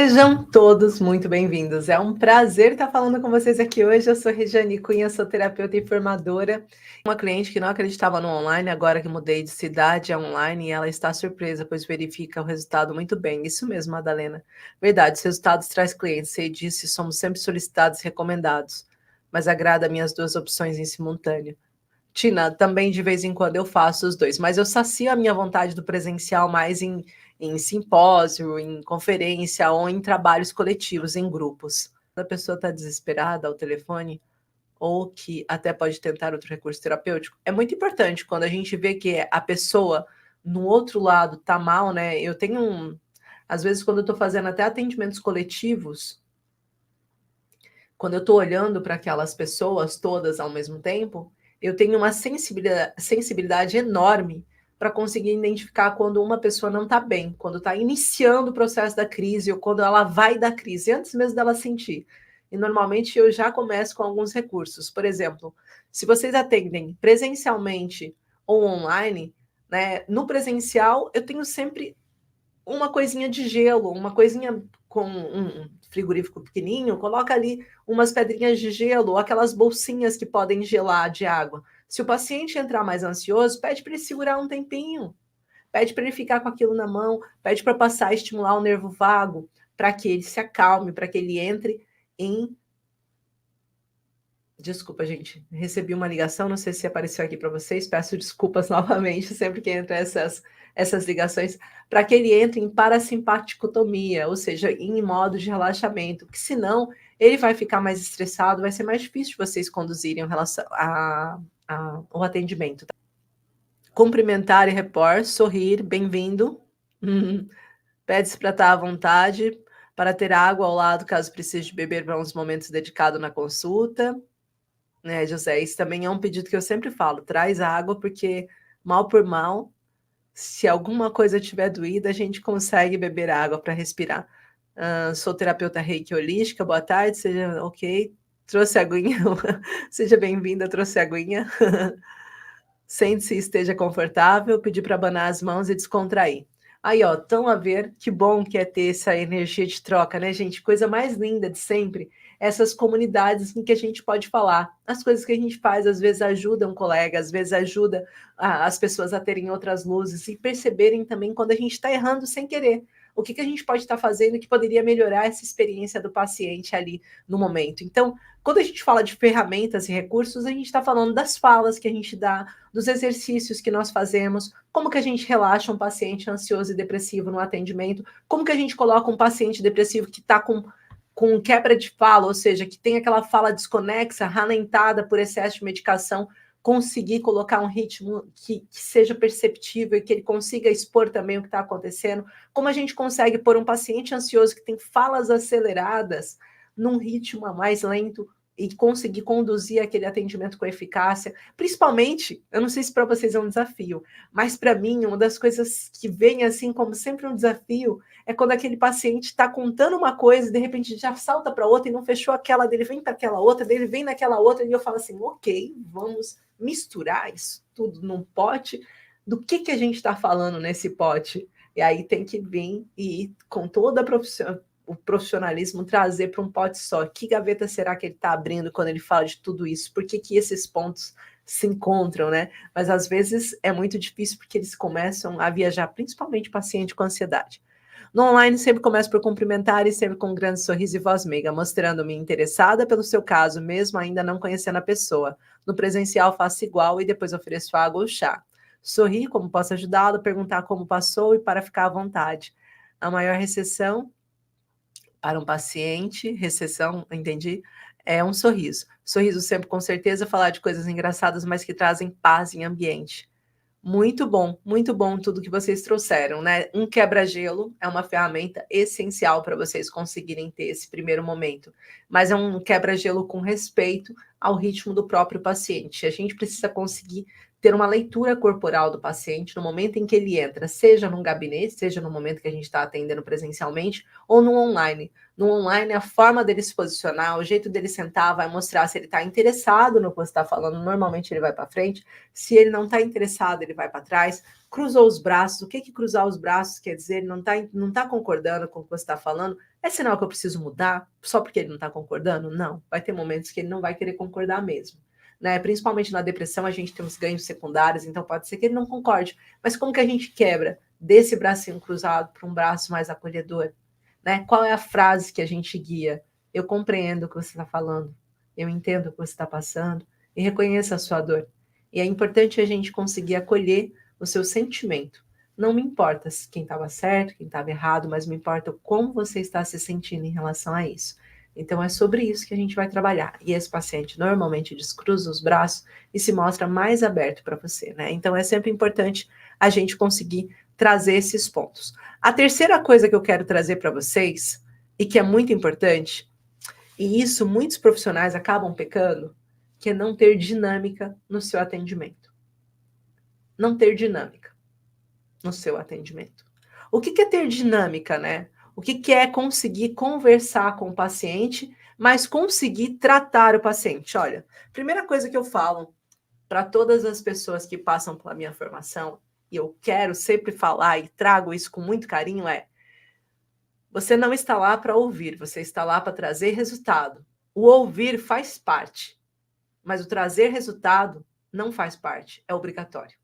Sejam todos muito bem-vindos. É um prazer estar falando com vocês aqui hoje. Eu sou Regiane Cunha, sou terapeuta e formadora. Uma cliente que não acreditava no online, agora que mudei de cidade é online e ela está surpresa, pois verifica o resultado muito bem. Isso mesmo, Madalena. Verdade, os resultados traz clientes. Sei disso e somos sempre solicitados e recomendados, mas agrada minhas duas opções em simultâneo. Tina, também de vez em quando eu faço os dois, mas eu sacio a minha vontade do presencial mais em simpósio, em conferência ou em trabalhos coletivos, em grupos. Quando a pessoa está desesperada ao telefone, ou que até pode tentar outro recurso terapêutico, é muito importante quando a gente vê que a pessoa no outro lado está mal, né? Eu tenho às vezes, quando eu estou fazendo até atendimentos coletivos, quando eu estou olhando para aquelas pessoas todas ao mesmo tempo, eu tenho uma sensibilidade enorme para conseguir identificar quando uma pessoa não está bem, quando está iniciando o processo da crise ou quando ela vai da crise, antes mesmo dela sentir. E normalmente eu já começo com alguns recursos. Por exemplo, se vocês atendem presencialmente ou online, né, no presencial eu tenho sempre uma coisinha de gelo, uma coisinha com um frigorífico pequenininho, coloca ali umas pedrinhas de gelo, ou aquelas bolsinhas que podem gelar de água. Se o paciente entrar mais ansioso, pede para ele segurar um tempinho, pede para ele ficar com aquilo na mão, pede para passar e estimular o nervo vago, para que ele se acalme, para que ele entre em... Desculpa, gente, recebi uma ligação, não sei se apareceu aqui para vocês, peço desculpas novamente, sempre que entra essas ligações, para que ele entre em parasimpaticotomia, ou seja, em modo de relaxamento, que senão ele vai ficar mais estressado, vai ser mais difícil vocês conduzirem o atendimento. Cumprimentar e repor, sorrir, bem-vindo, pede-se para estar à vontade, para ter água ao lado, caso precise de beber para uns momentos dedicados na consulta. Né, José, isso também é um pedido que eu sempre falo, traz água, porque mal por mal, se alguma coisa tiver doída, a gente consegue beber água para respirar. Sou terapeuta reiki holística, boa tarde, seja ok, trouxe aguinha, seja bem-vinda, trouxe aguinha. Sente-se e esteja confortável, pedir para abanar as mãos e descontrair. Aí, ó, estão a ver que bom que é ter essa energia de troca, né, gente? Coisa mais linda de sempre, essas comunidades em que a gente pode falar. As coisas que a gente faz, às vezes ajuda um colega, às vezes ajuda as pessoas a terem outras luzes e perceberem também quando a gente está errando sem querer. O que a gente pode estar fazendo que poderia melhorar essa experiência do paciente ali no momento. Então, quando a gente fala de ferramentas e recursos, a gente está falando das falas que a gente dá, dos exercícios que nós fazemos, como que a gente relaxa um paciente ansioso e depressivo no atendimento, como que a gente coloca um paciente depressivo que está com quebra de fala, ou seja, que tem aquela fala desconexa, ralentada por excesso de medicação, conseguir colocar um ritmo que seja perceptível e que ele consiga expor também o que está acontecendo, como a gente consegue pôr um paciente ansioso que tem falas aceleradas num ritmo mais lento e conseguir conduzir aquele atendimento com eficácia, principalmente, eu não sei se para vocês é um desafio, mas para mim, uma das coisas que vem assim como sempre um desafio é quando aquele paciente está contando uma coisa e de repente já salta para outra e não fechou aquela dele, vem para aquela outra, dele vem naquela outra, e eu falo assim, ok, vamos misturar isso tudo num pote, do que a gente está falando nesse pote? E aí tem que vir e com toda o profissionalismo trazer para um pote só. Que gaveta será que ele está abrindo quando ele fala de tudo isso? Por que esses pontos se encontram, né? Mas às vezes é muito difícil porque eles começam a viajar, principalmente paciente com ansiedade. No online, sempre começo por cumprimentar e sempre com um grande sorriso e voz meiga, mostrando-me interessada pelo seu caso, mesmo ainda não conhecendo a pessoa. No presencial, faço igual e depois ofereço água ou chá. Sorrir como posso ajudá-lo, perguntar como passou e para ficar à vontade. A maior recessão para um paciente, recessão, entendi, é um sorriso. Sorriso sempre, com certeza, falar de coisas engraçadas, mas que trazem paz em ambiente. Muito bom tudo que vocês trouxeram, né? Um quebra-gelo é uma ferramenta essencial para vocês conseguirem ter esse primeiro momento, mas é um quebra-gelo com respeito ao ritmo do próprio paciente. A gente precisa conseguir ter uma leitura corporal do paciente no momento em que ele entra, seja num gabinete, seja no momento que a gente está atendendo presencialmente ou no online. No online, a forma dele se posicionar, o jeito dele sentar, vai mostrar se ele está interessado no que você está falando. Normalmente ele vai para frente. Se ele não está interessado, ele vai para trás. Cruzou os braços. O que cruzar os braços quer dizer? Ele não tá concordando com o que você está falando. É sinal que eu preciso mudar só porque ele não está concordando? Não, vai ter momentos que ele não vai querer concordar mesmo. Né? Principalmente na depressão, a gente tem os ganhos secundários, então pode ser que ele não concorde. Mas como que a gente quebra desse bracinho cruzado para um braço mais acolhedor? Né? Qual é a frase que a gente guia? Eu compreendo o que você está falando, eu entendo o que você está passando e reconheço a sua dor. E é importante a gente conseguir acolher o seu sentimento. Não me importa quem estava certo, quem estava errado, mas me importa como você está se sentindo em relação a isso. Então é sobre isso que a gente vai trabalhar. E esse paciente normalmente descruza os braços e se mostra mais aberto para você, né? Então é sempre importante a gente conseguir trazer esses pontos. A terceira coisa que eu quero trazer para vocês, e que é muito importante, e isso muitos profissionais acabam pecando, que é não ter dinâmica no seu atendimento. Não ter dinâmica no seu atendimento. O que é ter dinâmica, né? O que é conseguir conversar com o paciente, mas conseguir tratar o paciente? Olha, primeira coisa que eu falo para todas as pessoas que passam pela minha formação, e eu quero sempre falar e trago isso com muito carinho, é: você não está lá para ouvir, você está lá para trazer resultado. O ouvir faz parte, mas o trazer resultado não faz parte, é obrigatório.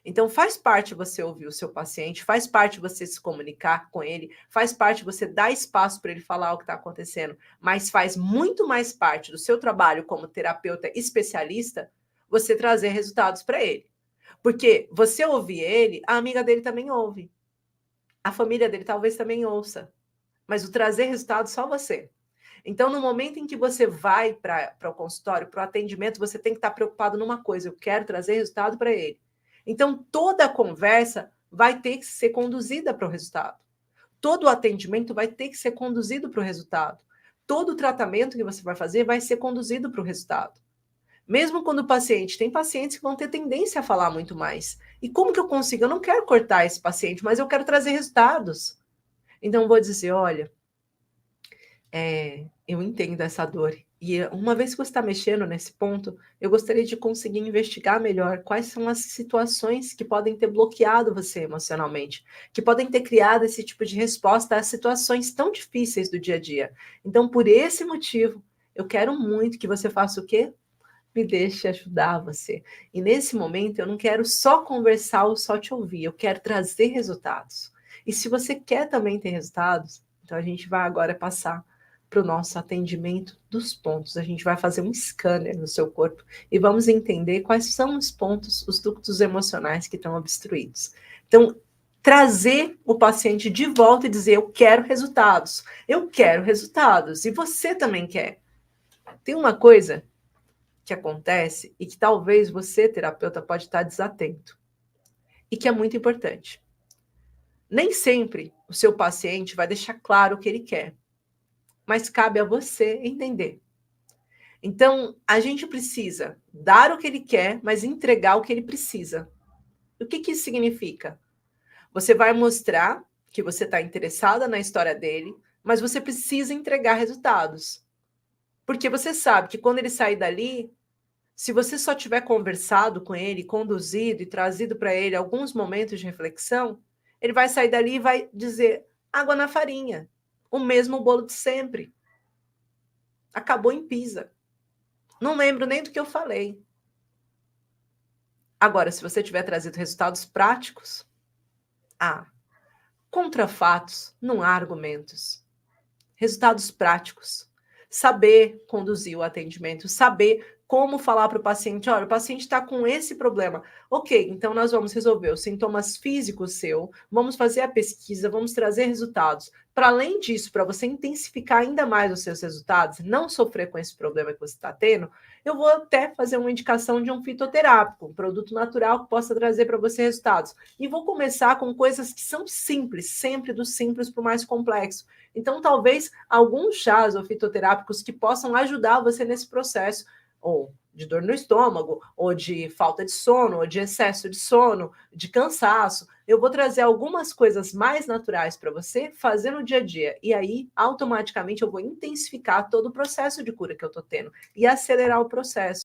Então, faz parte você ouvir o seu paciente, faz parte você se comunicar com ele, faz parte você dar espaço para ele falar o que está acontecendo, mas faz muito mais parte do seu trabalho como terapeuta especialista você trazer resultados para ele. Porque você ouvir ele, a amiga dele também ouve. A família dele talvez também ouça. Mas o trazer resultados só você. Então, no momento em que você vai para o consultório, para o atendimento, você tem que estar preocupado numa coisa: eu quero trazer resultado para ele. Então, toda a conversa vai ter que ser conduzida para o resultado. Todo o atendimento vai ter que ser conduzido para o resultado. Todo o tratamento que você vai fazer vai ser conduzido para o resultado. Mesmo quando o paciente... Tem pacientes que vão ter tendência a falar muito mais. E como que eu consigo? Eu não quero cortar esse paciente, mas eu quero trazer resultados. Então, vou dizer, olha, eu entendo essa dor. E uma vez que você está mexendo nesse ponto, eu gostaria de conseguir investigar melhor quais são as situações que podem ter bloqueado você emocionalmente, que podem ter criado esse tipo de resposta a situações tão difíceis do dia a dia. Então, por esse motivo, eu quero muito que você faça o quê? Me deixe ajudar você. E nesse momento, eu não quero só conversar ou só te ouvir, eu quero trazer resultados. E se você quer também ter resultados, então a gente vai agora passar para o nosso atendimento dos pontos. A gente vai fazer um scanner no seu corpo e vamos entender quais são os pontos, os ductos emocionais que estão obstruídos. Então, trazer o paciente de volta e dizer: eu quero resultados, e você também quer. Tem uma coisa que acontece e que talvez você, terapeuta, pode estar desatento e que é muito importante. Nem sempre o seu paciente vai deixar claro o que ele quer, mas cabe a você entender. Então, a gente precisa dar o que ele quer, mas entregar o que ele precisa. O que isso significa? Você vai mostrar que você está interessada na história dele, mas você precisa entregar resultados. Porque você sabe que quando ele sair dali, se você só tiver conversado com ele, conduzido e trazido para ele alguns momentos de reflexão, ele vai sair dali e vai dizer: água na farinha, o mesmo bolo de sempre. Acabou em Pisa. Não lembro nem do que eu falei. Agora, se você tiver trazido resultados práticos, contra fatos, não há argumentos. Resultados práticos. Saber conduzir o atendimento, saber como falar para o paciente: olha, o paciente está com esse problema. Ok, então nós vamos resolver os sintomas físicos seu, vamos fazer a pesquisa, vamos trazer resultados. Para além disso, para você intensificar ainda mais os seus resultados, não sofrer com esse problema que você está tendo, eu vou até fazer uma indicação de um fitoterápico, um produto natural que possa trazer para você resultados. E vou começar com coisas que são simples, sempre do simples para o mais complexo. Então, talvez alguns chás ou fitoterápicos que possam ajudar você nesse processo, ou de dor no estômago, ou de falta de sono, ou de excesso de sono, de cansaço. Eu vou trazer algumas coisas mais naturais para você fazer no dia a dia. E aí, automaticamente, eu vou intensificar todo o processo de cura que eu estou tendo e acelerar o processo.